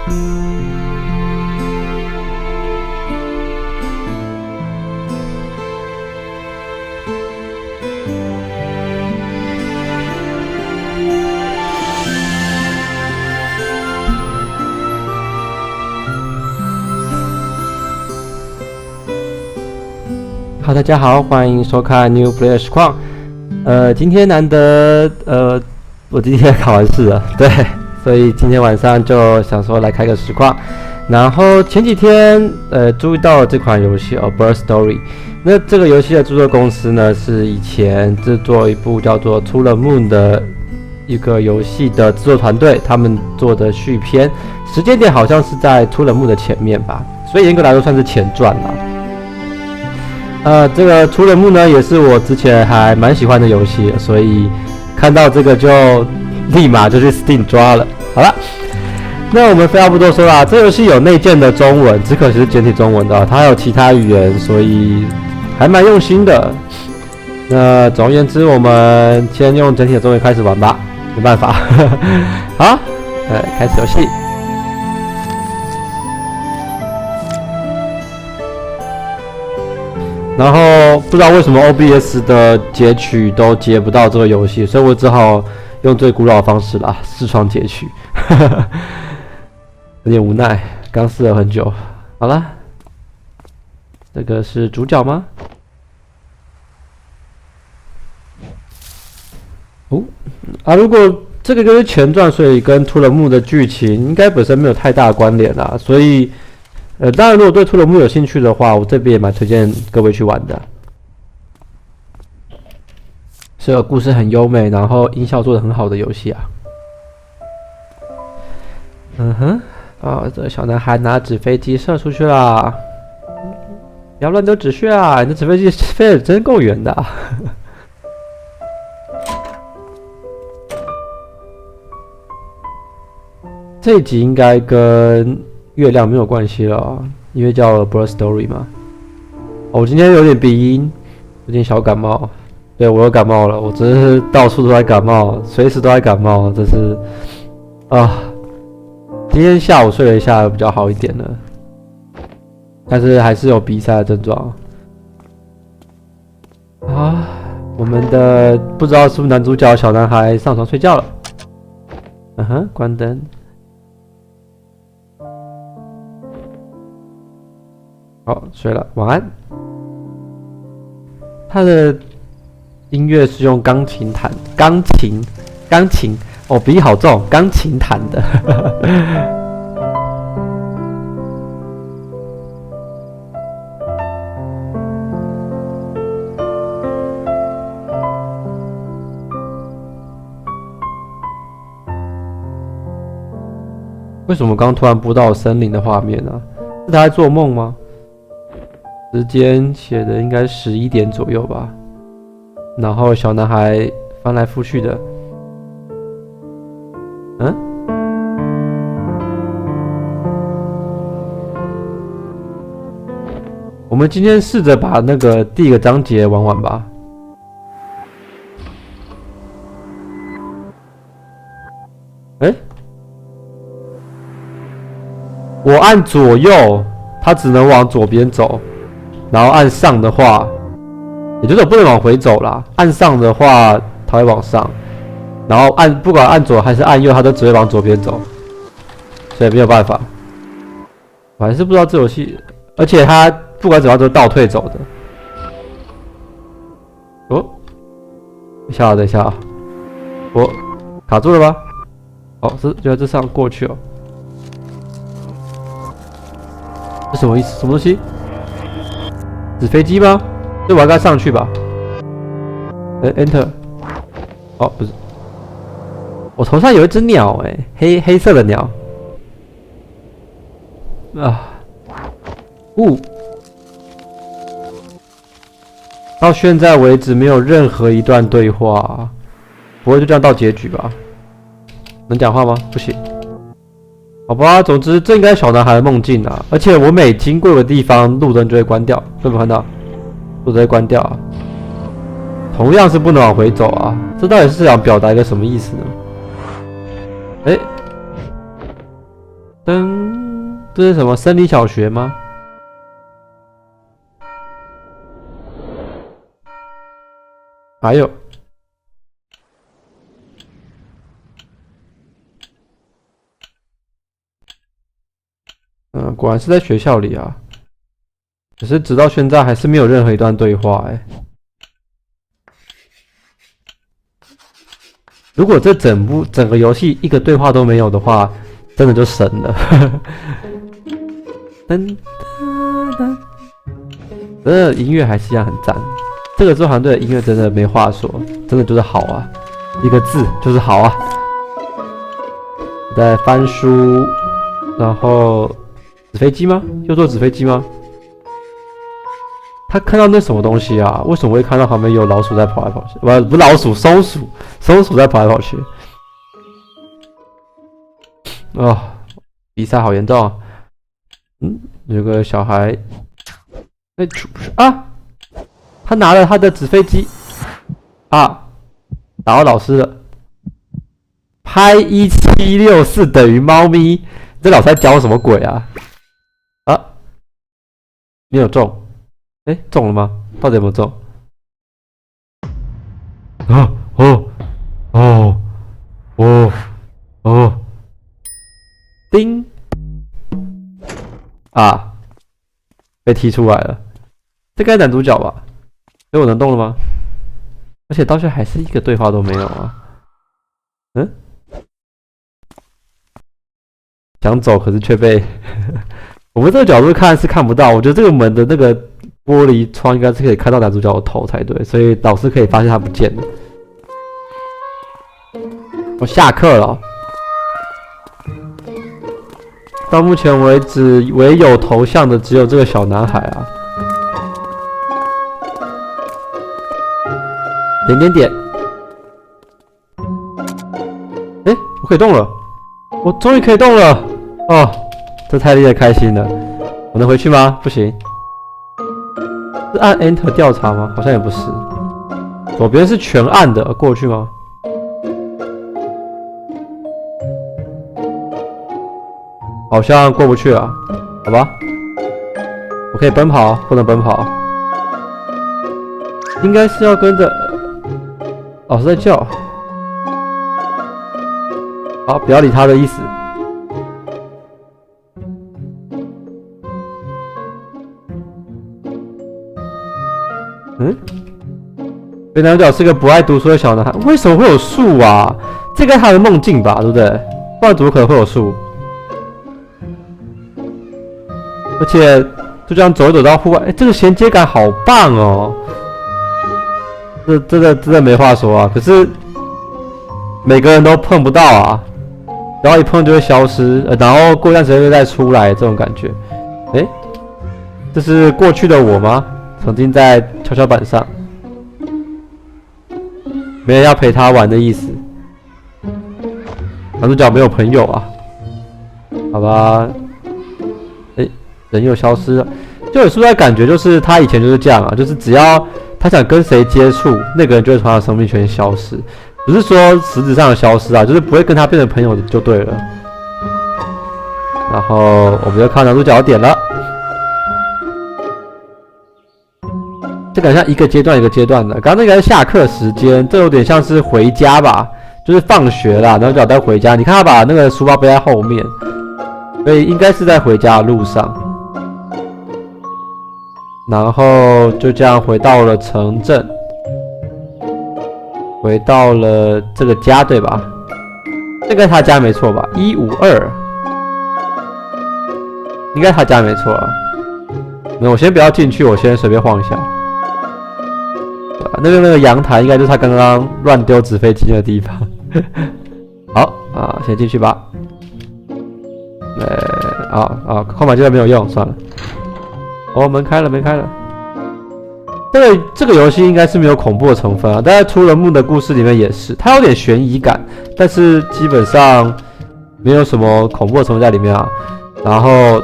好，大家好，欢迎收看 New Player 实况。今天难得我今天考完试了，对，所以今天晚上就想说来开个实况。然后前几天注意到了这款游戏Bird Story。那这个游戏的制作公司呢，是以前制作一部叫做《To the Moon》的一个游戏的制作团队，他们做的续篇，时间点好像是在《To the Moon》的前面吧，所以严格来说算是前传啦。这个《To the Moon》呢，也是我之前还蛮喜欢的游戏，所以看到这个就立马就去 Steam 抓了。好了，那我们废话不多说啦，这游戏有内建的中文，只可惜是简体中文的，它还有其他语言，所以还蛮用心的。那总而言之，我们先用整体的中文开始玩吧，没办法。好，开始游戏。然后不知道为什么 OBS 的截取都截不到这个游戏，所以我只好用最古老的方式啦，视窗截取，有点无奈，刚试了很久。好了，这个是主角吗？如果这个就是前传，所以跟《To the Moon》的剧情应该本身没有太大的关联啦，所以。当然，如果对《To the Moon》有兴趣的话，我这边也蛮推荐各位去玩的。是个故事很优美，然后音效做得很好的游戏啊。这个小男孩拿纸飞机射出去啦！不要乱丢纸屑啊！你的纸飞机飞得真够远的啊。这一集应该跟月亮没有关系了，因为叫 Bird Story 嘛。我今天有点鼻音，有点小感冒。对，我又感冒了，我真是到处都在感冒，随时都在感冒，真是今天下午睡了一下，比较好一点了，但是还是有鼻塞的症状。我们的不知道是不是男主角小男孩上床睡觉了。关灯。好，睡了，晚安。他的音乐是用钢琴弹，钢琴，鼻音好重，钢琴弹的。为什么刚突然播到森林的画面呢？是他在做梦吗？时间写的应该11点左右吧，然后小男孩翻来覆去的，我们今天试着把那个第一个章节玩完吧。我按左右，它只能往左边走。然后按上的话，也就是我不能往回走啦。按上的话，它会往上；然后不管按左还是按右，它都只会往左边走，所以没有办法。我还是不知道这游戏，而且它不管怎样都是倒退走的。等一下啊！我卡住了吗？就在这上过去哦。这什么意思？什么东西？纸飞机吗？这我应该上去吧？Enter。不是，我头上有一只鸟，黑色的鸟。到现在为止没有任何一段对话，不会就这样到结局吧？能讲话吗？不行。好吧，总之这应该是小男孩的梦境啊！而且我每经过一个地方，路灯就会关掉，有没有看到？路灯会关掉啊！同样是不能往回走啊！这到底是想表达一个什么意思呢？噔，这是什么森林小学吗？还有，果然是在学校里啊。可是直到现在还是没有任何一段对话如果这整个游戏一个对话都没有的话，真的就神了。噔噔噔，真的音乐还是一样很赞。这个制作团队的音乐真的没话说，真的就是好啊，一个字就是好啊。在翻书，然后纸飞机吗？又做纸飞机吗？他看到那什么东西啊？为什么会看到旁边有老鼠在跑来跑去？不是老鼠，松鼠，松鼠在跑来跑去。哦，比赛好严重啊！有个小孩，啊，他拿了他的纸飞机，啊，打到老师了。拍1764等于猫咪，这老师在教什么鬼啊？啊，没有中。中了吗？到底有没有中？叮！啊，被踢出来了。这该男主角吧？我能动了吗？而且到现在还是一个对话都没有啊。想走，可是却被我们这个角度看是看不到。我觉得这个门的那个玻璃窗应该是可以看到男主角的头才对，所以老师可以发现他不见了。我下课了。到目前为止，唯有头像的只有这个小男孩啊。点点点。我可以动了，我终于可以动了。哦，这太令人开心了！我能回去吗？不行。是按 Enter 调查吗？好像也不是。左边是全按的，过去吗？好像过不去啊。好吧，我可以奔跑，不能奔跑。应该是要跟着老师在叫。好，不要理他的意思。所以男主角是个不爱读书的小男孩。为什么会有树啊？这个他的梦境吧，对不对？不然怎么可能会有树？而且就这样走一走到户外，这个衔接感好棒哦！这真的没话说啊。可是每个人都碰不到啊，然后一碰就会消失，然后过一段时间又再出来，这种感觉。这是过去的我吗？曾经在跷跷板上。没人要陪他玩的意思。男主角没有朋友啊，好吧？人又消失了。就有出来感觉，就是他以前就是这样啊，就是只要他想跟谁接触，那个人就会从他的生命圈消失，不是说实质上的消失啊，就是不会跟他变成朋友就对了。然后我们就看男主角的点了。这感觉像一个阶段一个阶段的，刚刚那个是下课时间，这有点像是回家吧，就是放学啦，然后就要带回家。你看他把那个书包背在后面，所以应该是在回家的路上。然后就这样回到了城镇，回到了这个家，对吧？这个他家没错吧？152，应该他家没错啊。那我先不要进去，我先随便晃一下。那个阳台应该就是他刚刚乱丢纸飞机的地方。好啊，先进去吧。空白键没有用，算了。哦，门开了，门开了。这个游戏应该是没有恐怖的成分啊，但在出了幕的故事里面也是，它有点悬疑感，但是基本上没有什么恐怖的成分在里面啊。然后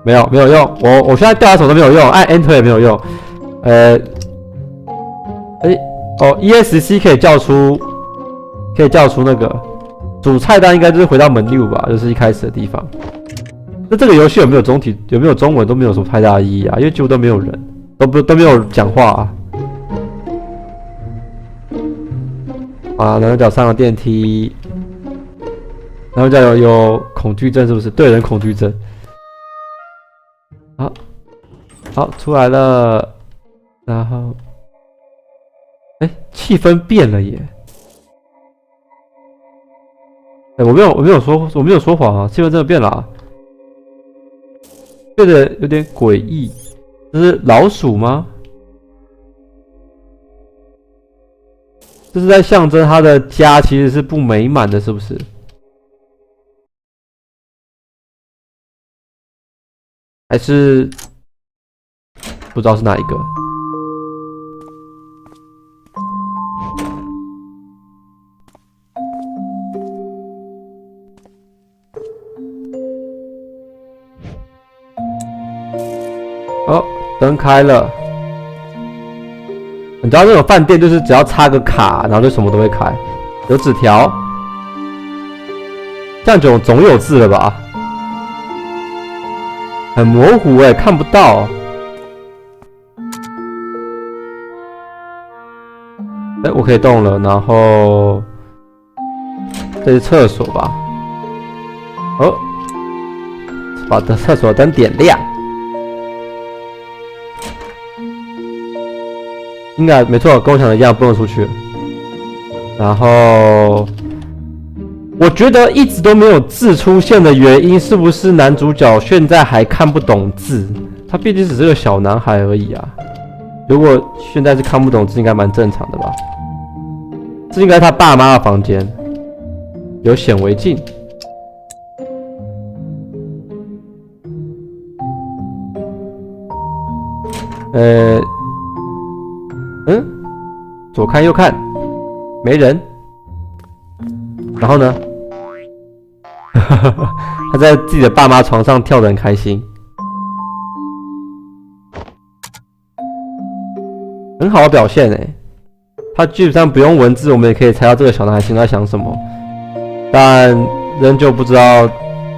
没有用，我现在掉下手都没有用，按 Enter 也没有用。ESC 可以叫出那个主菜单应该就是回到门六吧，就是一开始的地方。那这个游戏有没有中文都没有什么太大的意义啊，因为几乎都没有人，都没有讲话啊。啊，男主角上了电梯，男主角有恐惧症是不是？对人恐惧症。好，好出来了，然后，哎，气氛变了耶。哎，我没有说谎啊，气氛真的变了啊，变得有点诡异。这是老鼠吗？这是在象征他的家其实是不美满的，是不是？还是不知道是哪一个？哦，灯开了。你知道那种饭店就是只要插个卡，然后就什么都会开，有纸条，这样总有字了吧？很模糊哎，看不到。哎，我可以动了，然后这是厕所吧？哦，把厕所灯点亮。应该没错，跟我想的一样，不能出去。然后，我觉得一直都没有字出现的原因，是不是男主角现在还看不懂字？他毕竟只是个小男孩而已啊。如果现在是看不懂字，应该蛮正常的吧？这应该是他爸妈的房间，有显微镜。左看右看，没人。然后呢？他在自己的爸妈床上跳得很开心，很好的表现哎。他基本上不用文字，我们也可以猜到这个小男孩心里在想什么，但仍旧不知道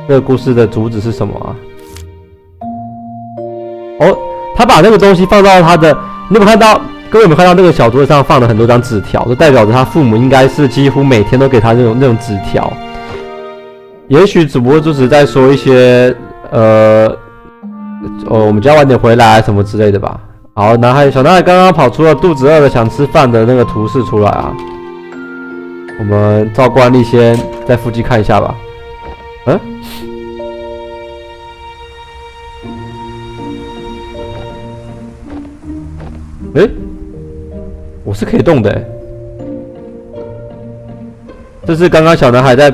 这个故事的主旨是什么啊。哦，他把那个东西放到他的，你有没有看到？各位有没有看到那个小桌子上放了很多张纸条，就代表着他父母应该是几乎每天都给他那种纸条。也许只不过就只是在说一些我们家晚点回来什么之类的吧。好，小男孩刚刚跑出了肚子饿的想吃饭的那个图示出来啊。我们照惯例先在附近看一下吧。我是可以动的欸。这是刚刚小男孩在。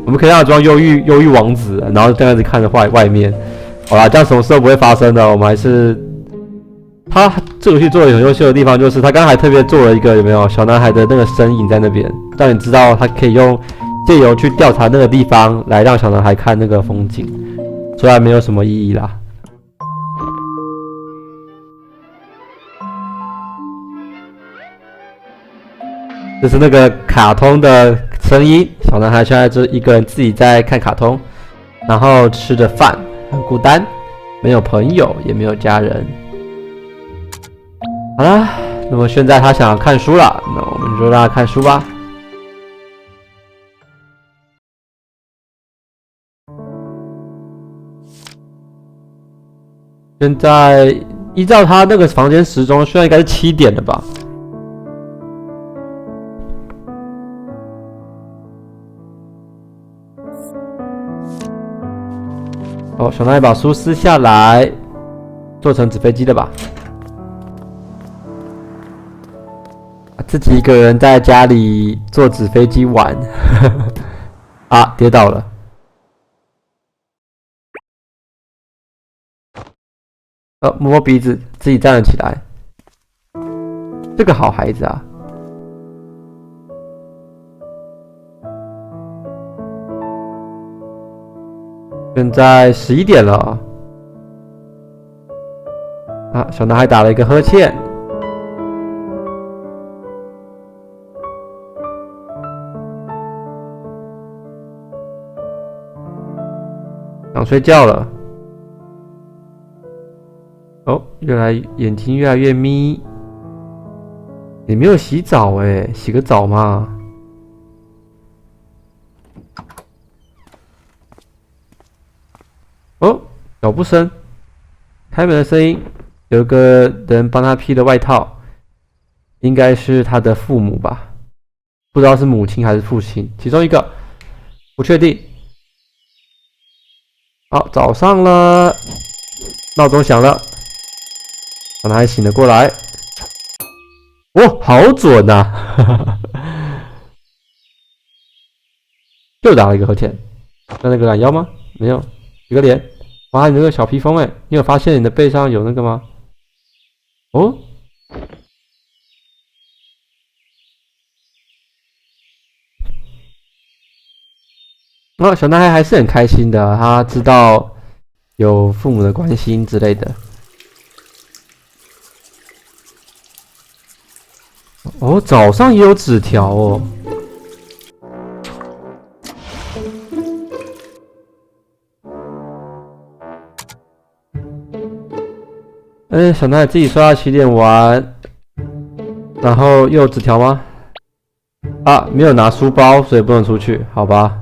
我们可以让他装忧郁王子，然后这样子看着外面。好啦，这样什么事都不会发生的。我们还是他这个游戏做的很优秀的地方，就是他刚才特别做了一个有没有小男孩的那个身影在那边，让你知道他可以借由去调查那个地方来让小男孩看那个风景，虽然没有什么意义啦。这是那个卡通的声音，小男孩现在就一个人自己在看卡通，然后吃着饭，很孤单，没有朋友，也没有家人。好啦，那么现在他想要看书了，那我们就让他看书吧。现在依照他那个房间时钟，现在应该是7点了吧？哦，小男孩把书撕下来，做成纸飞机的吧？自己一个人在家里坐纸飞机玩，啊，跌倒了。摸摸鼻子，自己站了起来。这个好孩子啊！现在11点了。啊，小男孩打了一个呵欠。想睡觉了。哦，眼睛越来越眯。你没有洗澡哎，洗个澡嘛。哦，脚步声，开门的声音，有个人帮他披了外套，应该是他的父母吧，不知道是母亲还是父亲，其中一个，不确定。好，早上了，闹钟响了，小男孩醒了过来。哦，好准啊！又打了一个和田，那个懒腰吗？没有，一个脸。哇，你那个小披风哎，你有发现你的背上有那个吗？哦，那小男孩还是很开心的，他知道有父母的关心之类的。哦，早上也有纸条哦。小男孩自己刷牙洗脸完，然后又有纸条吗？啊，没有拿书包，所以不能出去，好吧。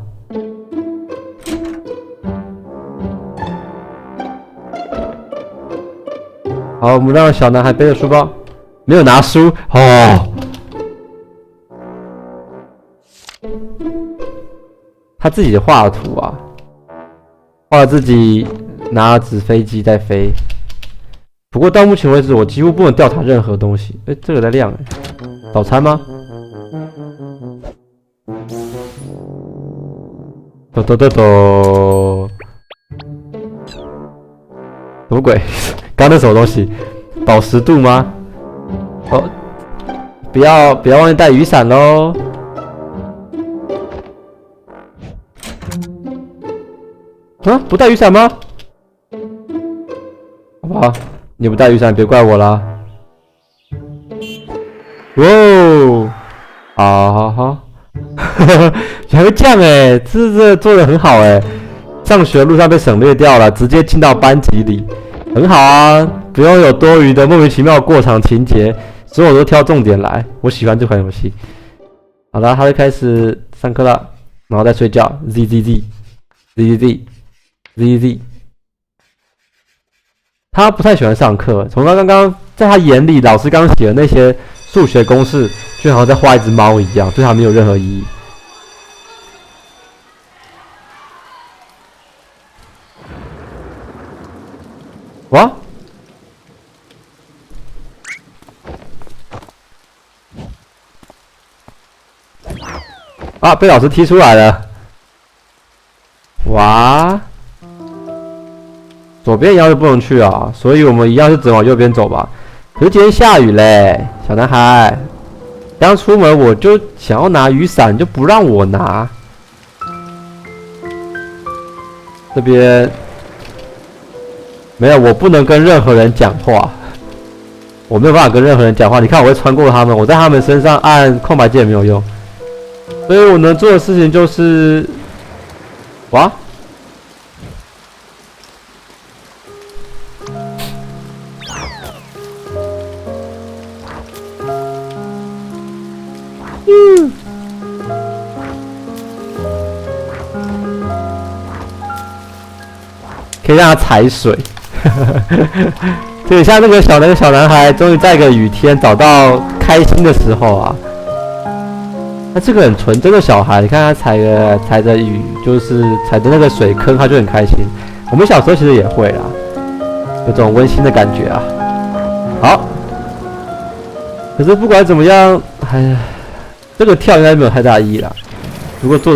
好，我们让小男孩背着书包，没有拿书哦。他自己画的图啊，画了自己拿纸飞机在飞。不过到目前为止，我几乎不能调查任何东西。这个在亮早餐吗？抖抖抖抖，什么鬼？刚那什么东西？保湿度吗？哦，不要忘记带雨伞喽！啊，不带雨伞吗？好吧，你不带雨伞，别怪我啦。哇哦，好，你还会这样哎，这做的很好哎。上学路上被省略掉了，直接进到班级里，很好啊，不用有多余的莫名其妙过场情节，所有都挑重点来。我喜欢这款游戏。好了，他就开始上课了，然后再睡觉。Z。他不太喜欢上课，从他刚刚在他眼里，老师刚写的那些数学公式，就好像在画一只猫一样，对他没有任何意义。哇！啊，被老师踢出来了。哇！左边一样是不能去啊，所以我们一样是只往右边走吧。可是今天下雨嘞，小男孩，刚出门我就想要拿雨伞，就不让我拿。这边没有，我不能跟任何人讲话，我没有办法跟任何人讲话。你看，我会穿过他们，我在他们身上按空白键也没有用，所以我能做的事情就是，哇！可以让他踩水，对，像那个小男孩，终于在一个雨天找到开心的时候啊。他是个很纯真的小孩，你看他踩着雨，就是踩着那个水坑，他就很开心。我们小时候其实也会啦，有种温馨的感觉啊。好，可是不管怎么样，哎呀，这个跳应该没有太大意义啦。如果坐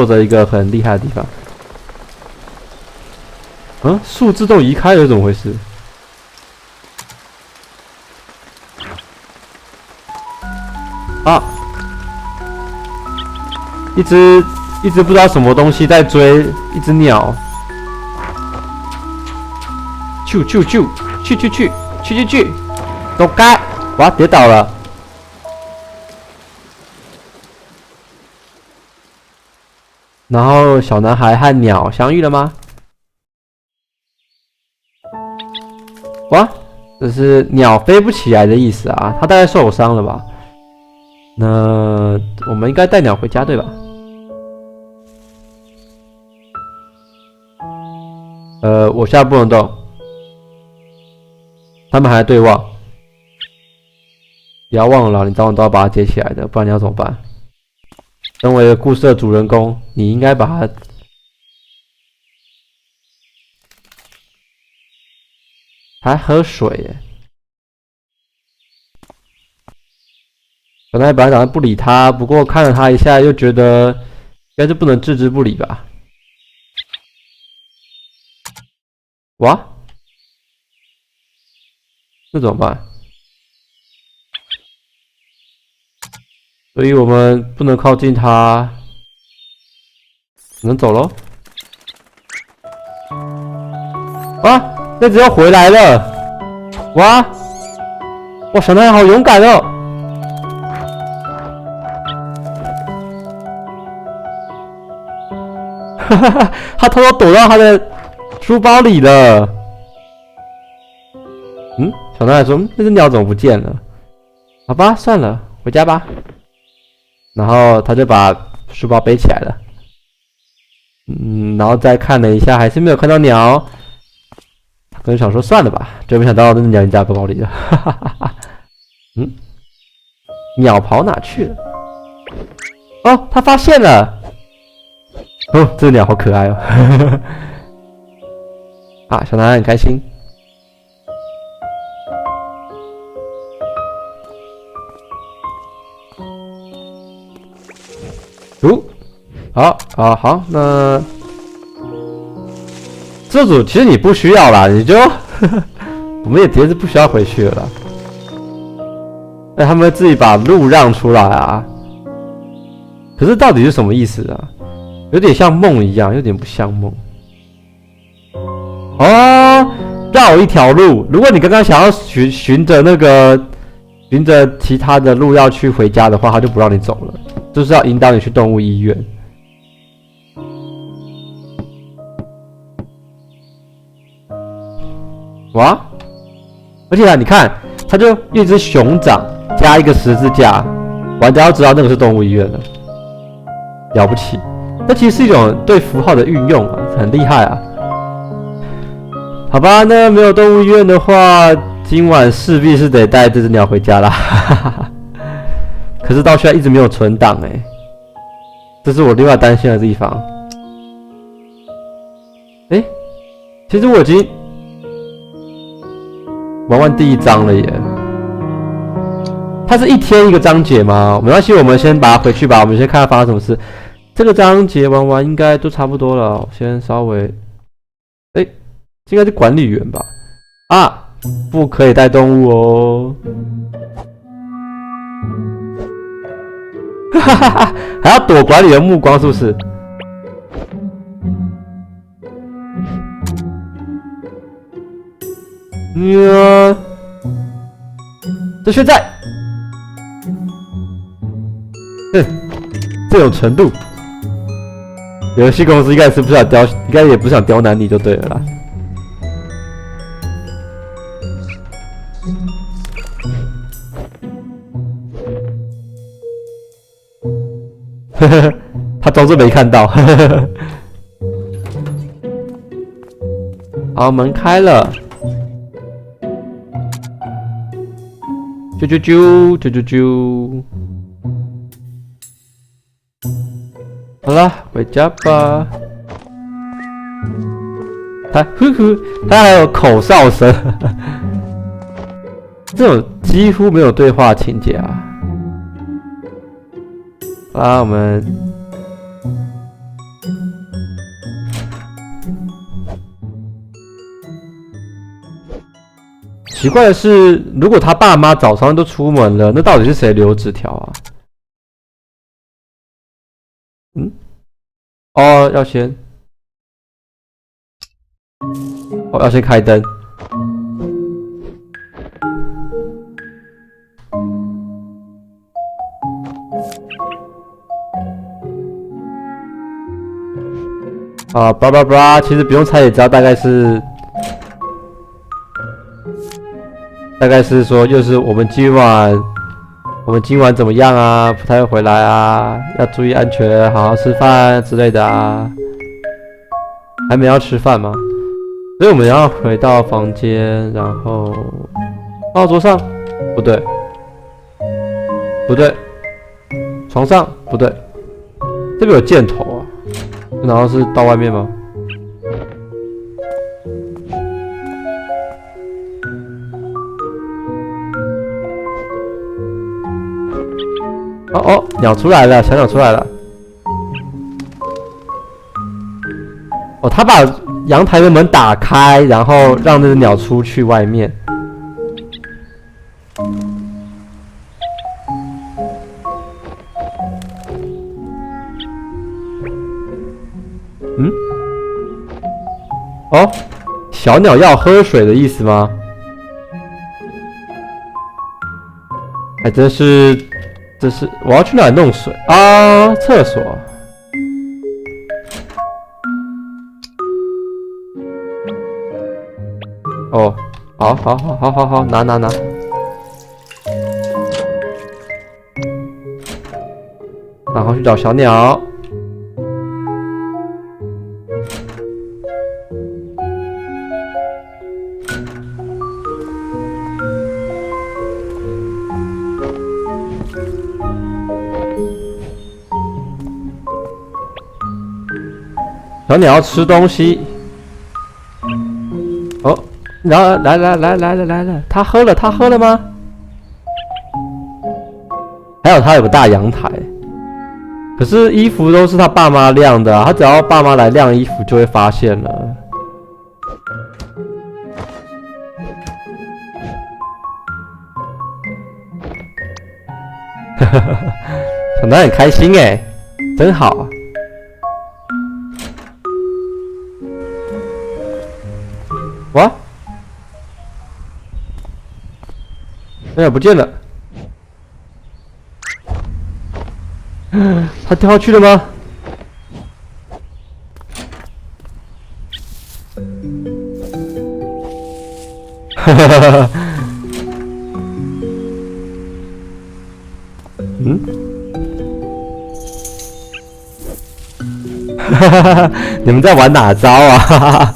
着一个很厉害的地方。树自动移开了，怎么回事？啊！一只不知道什么东西在追一只鸟。去，走开！哇，跌倒了。然后小男孩和鸟相遇了吗？哇，这是鸟飞不起来的意思啊，它大概受伤了吧？那我们应该带鸟回家对吧？我现在不能动，他们还在对望。不要忘了，你早晚都要把它接起来的，不然你要怎么办？身为一个故事的主人公，你应该把它。还喝水耶！本来本来打算不理他，不过看了他一下，又觉得应该是不能置之不理吧。哇，那怎么办？所以我们不能靠近他，只能走喽。哇！那只要回来了，哇！哇，小男孩好勇敢哦！哈哈哈，他偷偷躲到他的书包里了。嗯，小男孩说：“那只鸟怎么不见了？”好吧，算了，回家吧。然后他就把书包背起来了。然后再看了一下，还是没有看到鸟。可能想说算了吧，就没想到真的鸟人家包包里了，哈哈哈哈。鸟跑哪去了？哦，他发现了。哦，这个鸟好可爱哦。啊，小男孩很开心。好，那。这组其实你不需要啦，你就我们也直接是不需要回去了啦。他们自己把路让出来啊。可是到底是什么意思啊？有点像梦一样，有点不像梦。哦，绕一条路。如果你刚刚想要循着其他的路要去回家的话，他就不让你走了，就是要引导你去动物医院。哇！而且啊，你看，它就一只熊掌加一个十字架，玩家要知道那个是动物医院了，了不起！这其实是一种对符号的运用啊，很厉害啊。好吧，那没有动物医院的话，今晚势必是得带这只鸟回家啦。可是到现在一直没有存档哎，这是我另外担心的地方。哎，其实我已经。玩完第1章了耶，它是一天一个章节吗？没关系，我们先把它回去吧。我们先看看发生什么事。这个章节玩完应该都差不多了。先稍微，应该是管理员吧？啊，不可以带动物哦。哈哈哈，还要躲管理员目光是不是？这现在，这种程度，游戏公司应该是不想刁，应该也不想刁难你就对了啦。呵呵，他装作没看到。呵呵呵。好，门开了。啾啾啾啾啾啾！好了，回家吧。他还有口哨声，这种几乎没有对话情节啊。好啦，我们奇怪的是，如果他爸妈早上都出门了，那到底是谁留纸条啊？哦，要先开灯。啊，其实不用猜也知道大概是大概是说，又是我们今晚怎么样啊？不太会回来啊，要注意安全，好好吃饭之类的啊。还没要吃饭吗？所以我们要回到房间，然后放到桌上，不对，不对，床上不对，这边有箭头啊，然后是到外面吗？哦哦，鸟出来了，小鸟出来了。哦，他把阳台的门打开，然后让那只鸟出去外面。嗯？哦，小鸟要喝水的意思吗？还真是，这是我要去哪里弄水啊？厕所。哦，好，好，好，好，好，好，拿，然后去找小鸟。小鸟要吃东西。哦，然后来了，它喝了吗？还有它有个大阳台，可是衣服都是他爸妈晾的啊，他只要爸妈来晾衣服就会发现了。小男很开心哎，真好啊！哇，哎呀，不见了！他掉下去了吗？哈哈哈哈！嗯？哈哈哈！你们在玩哪招啊？哈哈哈！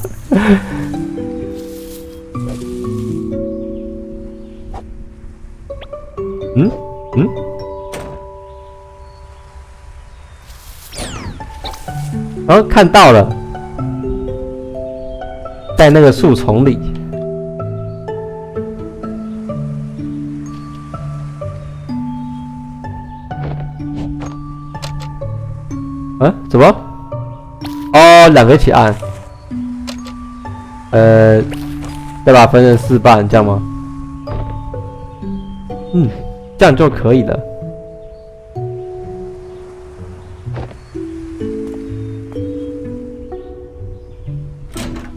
嗯嗯，然后看到了，在那个树丛里。啊？怎么？哦，两个一起按。再把它分成4半，这样吗？嗯，这样就可以了。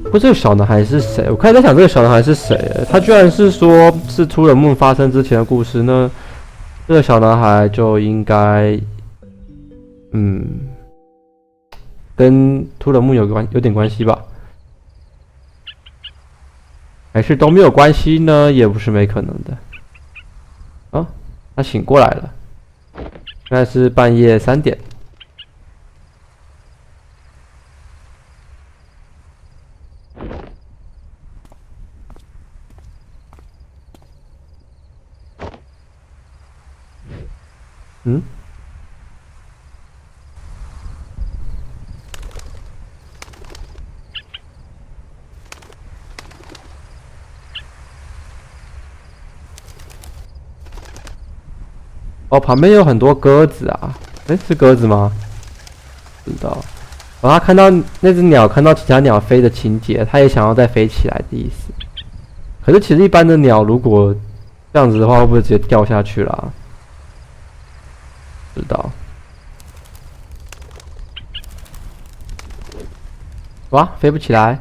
不过这个小男孩是谁？我开始在想这个小男孩是谁？他居然是说是突人梦发生之前的故事呢？这个小男孩就应该，跟突人梦有点关系吧？还是都没有关系呢？也不是没可能的。啊，他醒过来了，现在是半夜3点。嗯？哦，旁边有很多鸽子啊！诶，是鸽子吗？不知道。然后他看到那只鸟看到其他鸟飞的情节，他也想要再飞起来的意思。可是其实一般的鸟如果这样子的话，会不会直接掉下去啦？不知道。哇，飞不起来。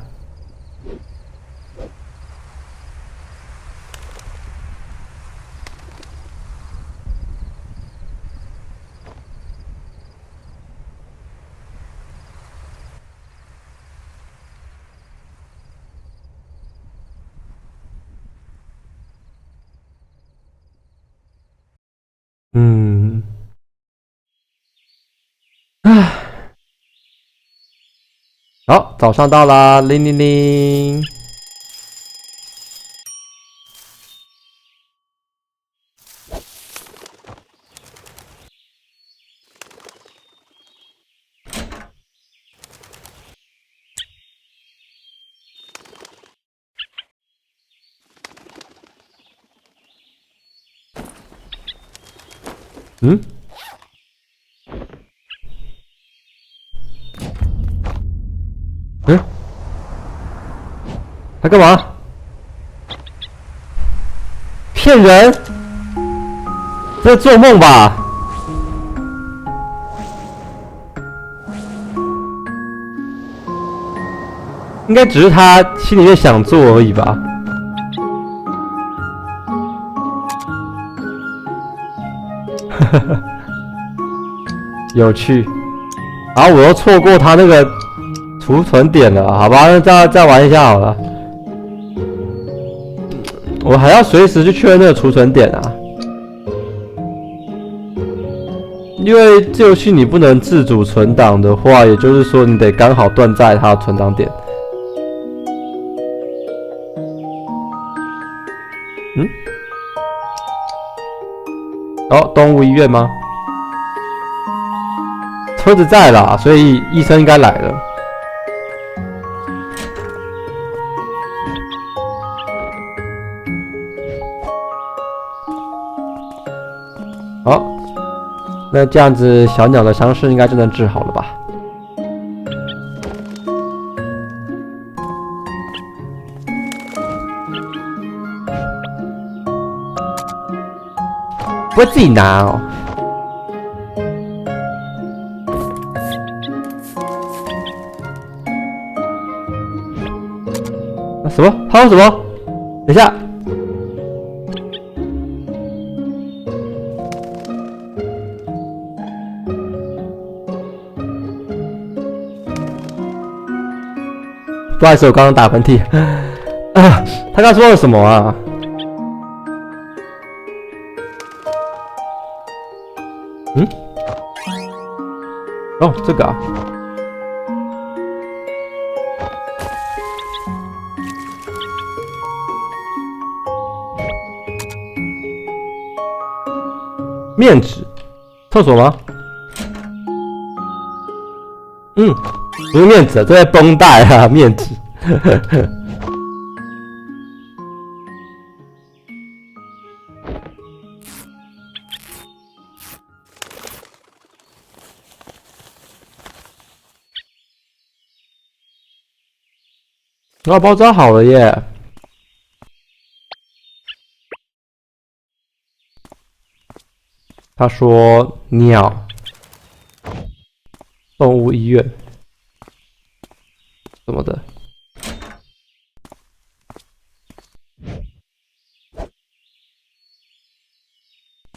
嗯，唉，好，早上到啦，铃铃铃。嗯？嗯？他干嘛？骗人？这做梦吧？应该只是他心里面想做而已吧。有趣。然后我又错过他那个储存点了，好吧，那再玩一下好了。我还要随时去确认那个储存点啊，因为这游戏你不能自主存档的话，也就是说你得刚好断在它的存档点。嗯？哦，动物医院吗？车子在啦，所以医生应该来了。好，那这样子小鸟的伤势应该就能治好了吧？不会自己拿哦。什么？他说什么？等一下。不好意思，我刚刚打喷嚏。啊，他刚说了什么啊？嗯？哦，这个啊。面纸，厕所吗？嗯，不是面纸，这是绷带啊，面纸。啊，包装好了耶！他说鸟，动物医院，什么的。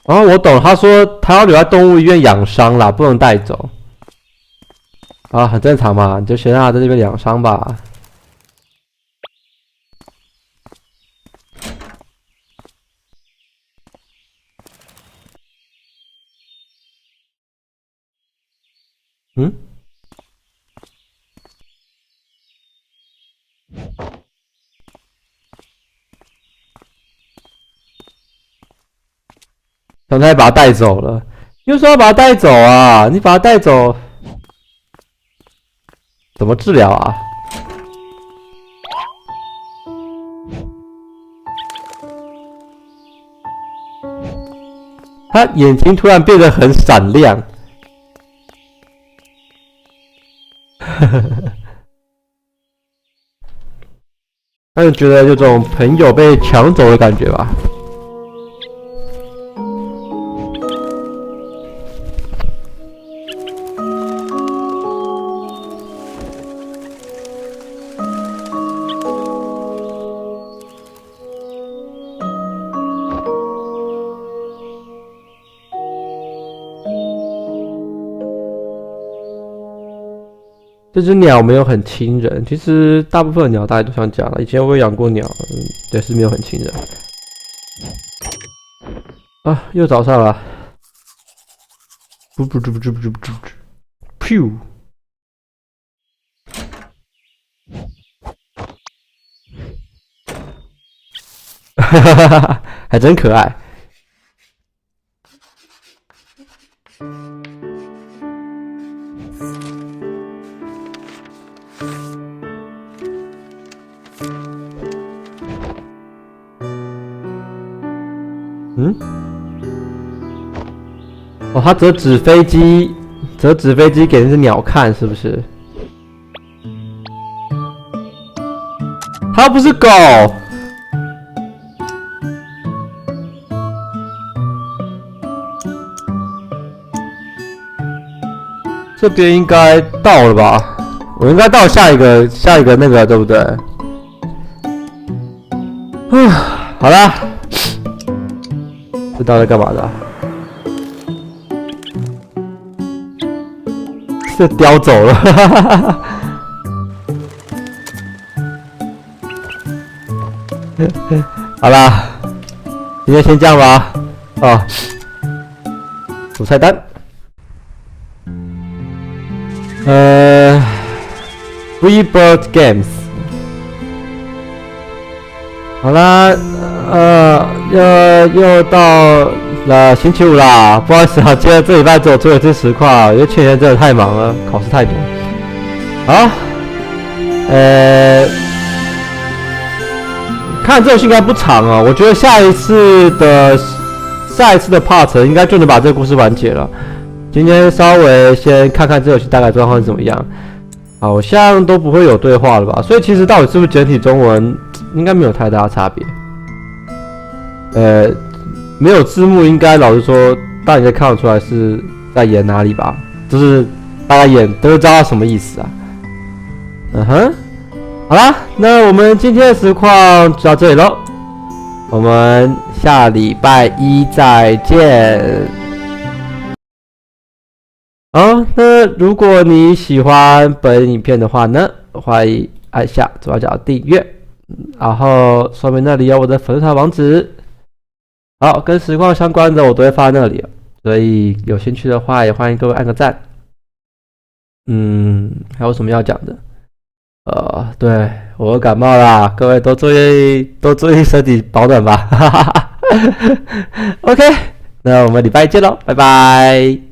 哦，我懂，他说他要留在动物医院养伤啦，不能带走。啊，很正常嘛，你就先让他在这边养伤吧。嗯？刚才把他带走了，又说要把他带走啊？你把他带走，怎么治疗啊？他眼睛突然变得很闪亮。他就觉得有种朋友被抢走的感觉吧。这只鸟没有很亲人，其实大部分的鸟大家都像这样了。以前我有养过鸟，对，是没有很亲人。啊，又早上了。噗，哈哈哈哈，还真可爱。嗯？哦，他折纸飞机给那只鸟看，是不是？它不是狗。这边应该到了吧？我应该到下一个那个，对不对？好啦，这到底干嘛的？这叼走了，哈哈哈哈。好啦，今天先这样吧。哦，主菜单。Rebirth Games。好啦，又到了星期五啦，不好意思啊，今天这礼拜只有做了这实况，因为去年真的太忙了，考试太多。好，看这游戏应该不长哦，我觉得下一次的 part 应该就能把这个故事完结了。今天稍微先看看这游戏大概状况是怎么样，好像都不会有对话了吧？所以其实到底是不是简体中文，应该没有太大的差别。没有字幕，应该老实说，大家应该看得出来是在演哪里吧？就是大家演都知道什么意思啊。嗯哼，好啦，那我们今天的实况就到这里咯，我们下礼拜一再见。好，那如果你喜欢本影片的话呢，欢迎按下左下角订阅，然后说明那里有我的粉丝团网址。好，跟实况相关的我都会放在那里，所以有兴趣的话也欢迎各位按个赞。还有什么要讲的？对，我感冒啦，各位多注意身体保暖吧。OK， 那我们礼拜见喽，拜拜。